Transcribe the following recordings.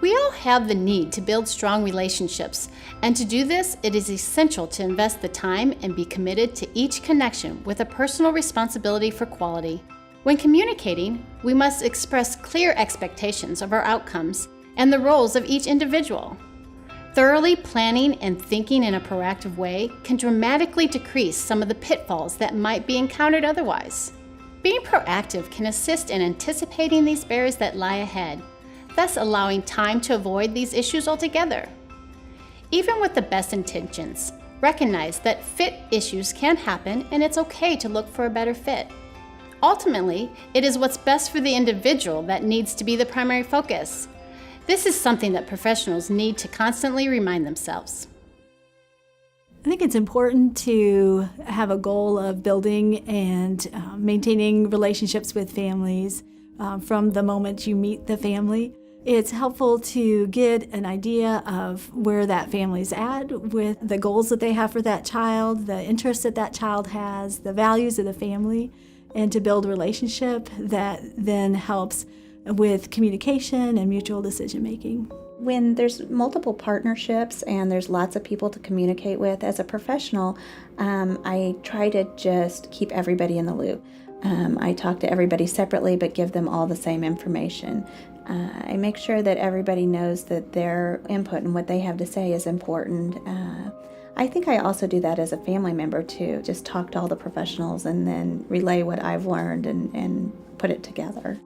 We all have the need to build strong relationships, and to do this, it is essential to invest the time and be committed to each connection with a personal responsibility for quality. When communicating, we must express clear expectations of our outcomes and the roles of each individual. Thoroughly planning and thinking in a proactive way can dramatically decrease some of the pitfalls that might be encountered otherwise. Being proactive can assist in anticipating these barriers that lie ahead, thus allowing time to avoid these issues altogether. Even with the best intentions, recognize that fit issues can happen and it's okay to look for a better fit. Ultimately, it is what's best for the individual that needs to be the primary focus. This is something that professionals need to constantly remind themselves. I think it's important to have a goal of building and maintaining relationships with families from the moment you meet the family. It's helpful to get an idea of where that family's at with the goals that they have for that child, the interests that that child has, the values of the family, and to build a relationship that then helps with communication and mutual decision making. When there's multiple partnerships and there's lots of people to communicate with, as a professional, I try to just keep everybody in the loop. I talk to everybody separately but give them all the same information. I make sure that everybody knows that their input and what they have to say is important. I think I also do that as a family member too, just talk to all the professionals and then relay what I've learned and put it together.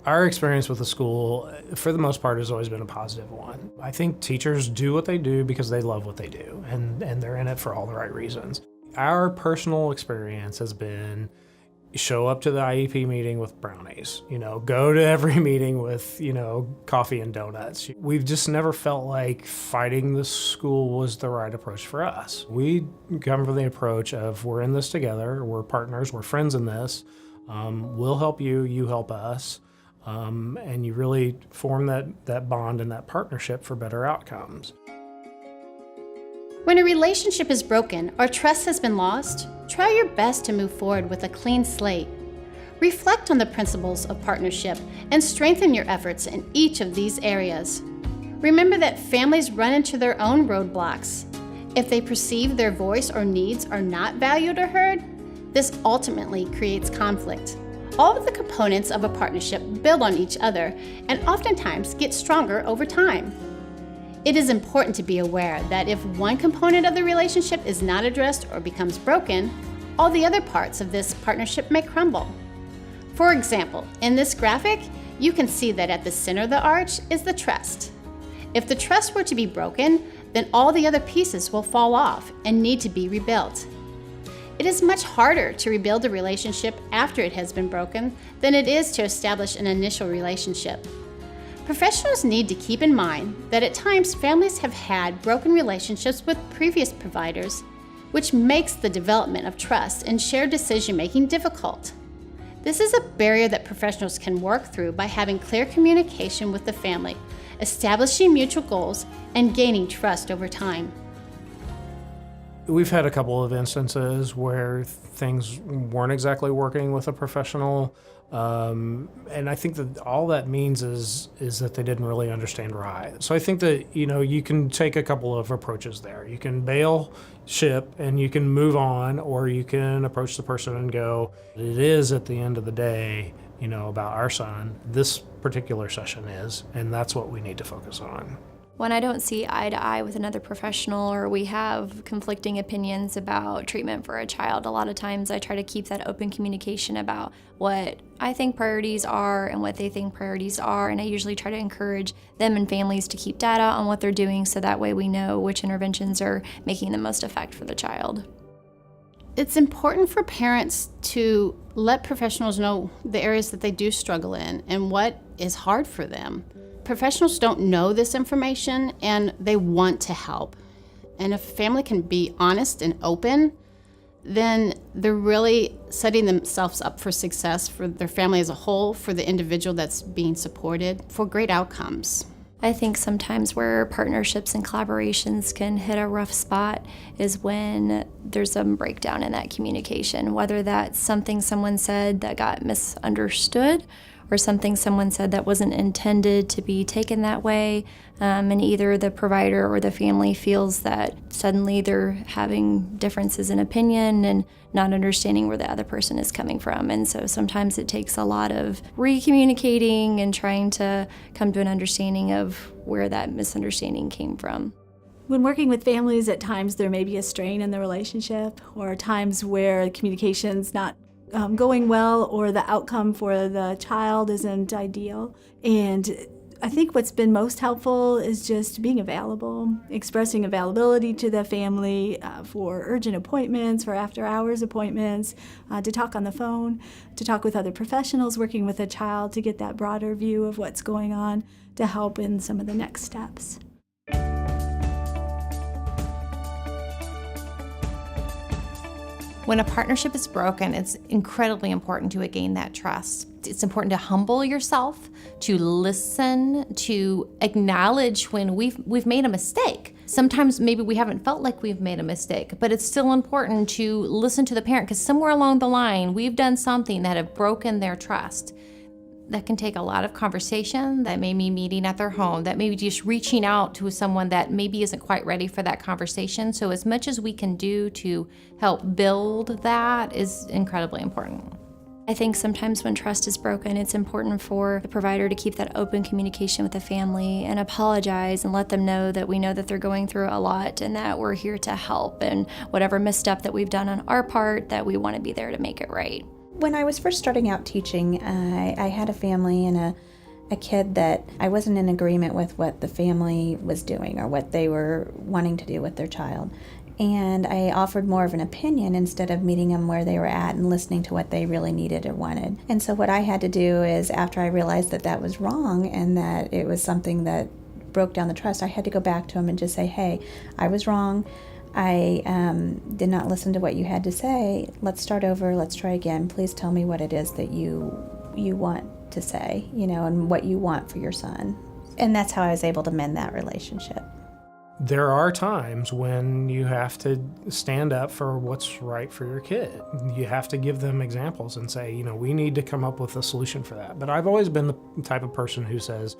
Our experience with the school, for the most part, has always been a positive one. I think teachers do what they do because they love what they do, and they're in it for all the right reasons. Our personal experience has been show up to the IEP meeting with brownies, go to every meeting with, coffee and donuts. We've just never felt like fighting the school was the right approach for us. We come from the approach of we're in this together, we're partners, we're friends in this, we'll help you, you help us. And you really form that bond and that partnership for better outcomes. When a relationship is broken or trust has been lost, try your best to move forward with a clean slate. Reflect on the principles of partnership and strengthen your efforts in each of these areas. Remember that families run into their own roadblocks. If they perceive their voice or needs are not valued or heard, this ultimately creates conflict. All of the components of a partnership build on each other and oftentimes get stronger over time. It is important to be aware that if one component of the relationship is not addressed or becomes broken, all the other parts of this partnership may crumble. For example, in this graphic, you can see that at the center of the arch is the trust. If the trust were to be broken, then all the other pieces will fall off and need to be rebuilt. It is much harder to rebuild a relationship after it has been broken than it is to establish an initial relationship. Professionals need to keep in mind that at times families have had broken relationships with previous providers, which makes the development of trust and shared decision-making difficult. This is a barrier that professionals can work through by having clear communication with the family, establishing mutual goals, and gaining trust over time. We've had a couple of instances where things weren't exactly working with a professional, and I think that all that means is that they didn't really understand right. So I think that you can take a couple of approaches there. You can bail ship and you can move on, or you can approach the person and go, it is at the end of the day, about our son. This particular session is, and that's what we need to focus on. When I don't see eye to eye with another professional or we have conflicting opinions about treatment for a child, a lot of times I try to keep that open communication about what I think priorities are and what they think priorities are, and I usually try to encourage them and families to keep data on what they're doing so that way we know which interventions are making the most effect for the child. It's important for parents to let professionals know the areas that they do struggle in and what is hard for them. Professionals don't know this information and they want to help. And if a family can be honest and open, then they're really setting themselves up for success for their family as a whole, for the individual that's being supported, for great outcomes. I think sometimes where partnerships and collaborations can hit a rough spot is when there's some breakdown in that communication, whether that's something someone said that got misunderstood or something someone said that wasn't intended to be taken that way. And either the provider or the family feels that suddenly they're having differences in opinion and not understanding where the other person is coming from. And so sometimes it takes a lot of re-communicating and trying to come to an understanding of where that misunderstanding came from. When working with families, at times there may be a strain in the relationship, or times where communication's not going well, or the outcome for the child isn't ideal. And I think what's been most helpful is just being available, expressing availability to the family for urgent appointments, for after-hours appointments, to talk on the phone, to talk with other professionals working with a child to get that broader view of what's going on, to help in some of the next steps. When a partnership is broken, it's incredibly important to regain that trust. It's important to humble yourself, to listen, to acknowledge when we've made a mistake. Sometimes maybe we haven't felt like we've made a mistake, but it's still important to listen to the parent, because somewhere along the line, we've done something that have broken their trust. That can take a lot of conversation. That may be meeting at their home. That may be just reaching out to someone that maybe isn't quite ready for that conversation. So as much as we can do to help build that is incredibly important. I think sometimes when trust is broken, it's important for the provider to keep that open communication with the family and apologize and let them know that we know that they're going through a lot and that we're here to help, and whatever misstep that we've done on our part, that we want to be there to make it right. When I was first starting out teaching, I had a family and a kid that I wasn't in agreement with what the family was doing or what they were wanting to do with their child. And I offered more of an opinion instead of meeting them where they were at and listening to what they really needed or wanted. And so what I had to do is, after I realized that that was wrong and that it was something that broke down the trust, I had to go back to them and just say, hey, I was wrong. I did not listen to what you had to say. Let's start over. Let's try again. Please tell me what it is that you want to say, and what you want for your son. And that's how I was able to mend that relationship. There are times when you have to stand up for what's right for your kid. You have to give them examples and say, we need to come up with a solution for that. But I've always been the type of person who says,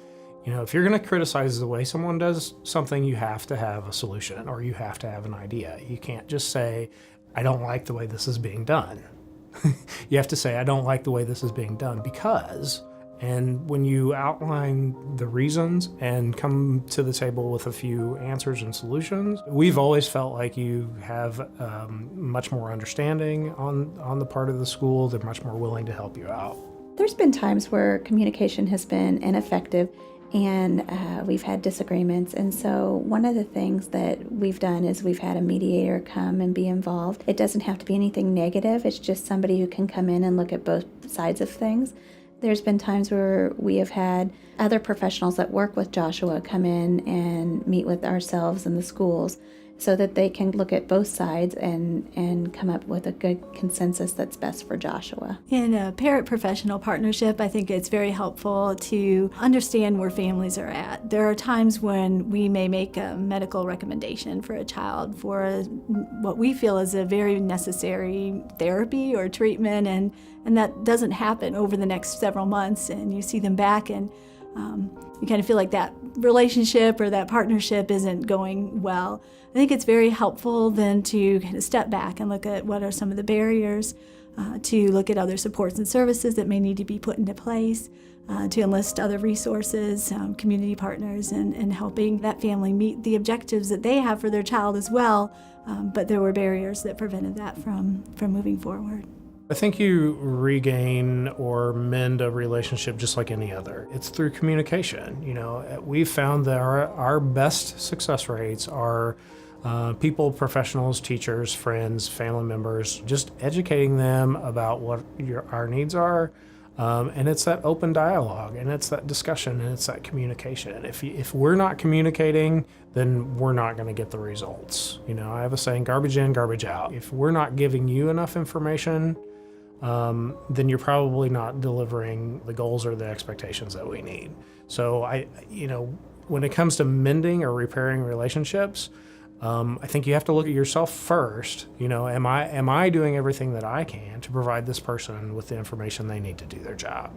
if you're going to criticize the way someone does something, you have to have a solution or you have to have an idea. You can't just say, I don't like the way this is being done. You have to say, I don't like the way this is being done because, and when you outline the reasons and come to the table with a few answers and solutions, we've always felt like you have much more understanding on the part of the school. They're much more willing to help you out. There's been times where communication has been ineffective and we've had disagreements. And so one of the things that we've done is we've had a mediator come and be involved. It doesn't have to be anything negative. It's just somebody who can come in and look at both sides of things. There's been times where we have had other professionals that work with Joshua come in and meet with ourselves and the schools so that they can look at both sides and come up with a good consensus that's best for Joshua. In a parent-professional partnership, I think it's very helpful to understand where families are at. There are times when we may make a medical recommendation for a child for what we feel is a very necessary therapy or treatment, and that doesn't happen over the next several months, and you see them back and you kind of feel like that relationship or that partnership isn't going well. I think it's very helpful then to kind of step back and look at what are some of the barriers, to look at other supports and services that may need to be put into place, to enlist other resources, community partners, and helping that family meet the objectives that they have for their child as well. But there were barriers that prevented that from moving forward. I think you regain or mend a relationship just like any other. It's through communication. We've found that our best success rates are people, professionals, teachers, friends, family members, just educating them about what our needs are. And it's that open dialogue, and it's that discussion, and it's that communication. If we're not communicating, then we're not going to get the results. I have a saying, garbage in, garbage out. If we're not giving you enough information, then you're probably not delivering the goals or the expectations that we need. So when it comes to mending or repairing relationships, I think you have to look at yourself first. Am I doing everything that I can to provide this person with the information they need to do their job?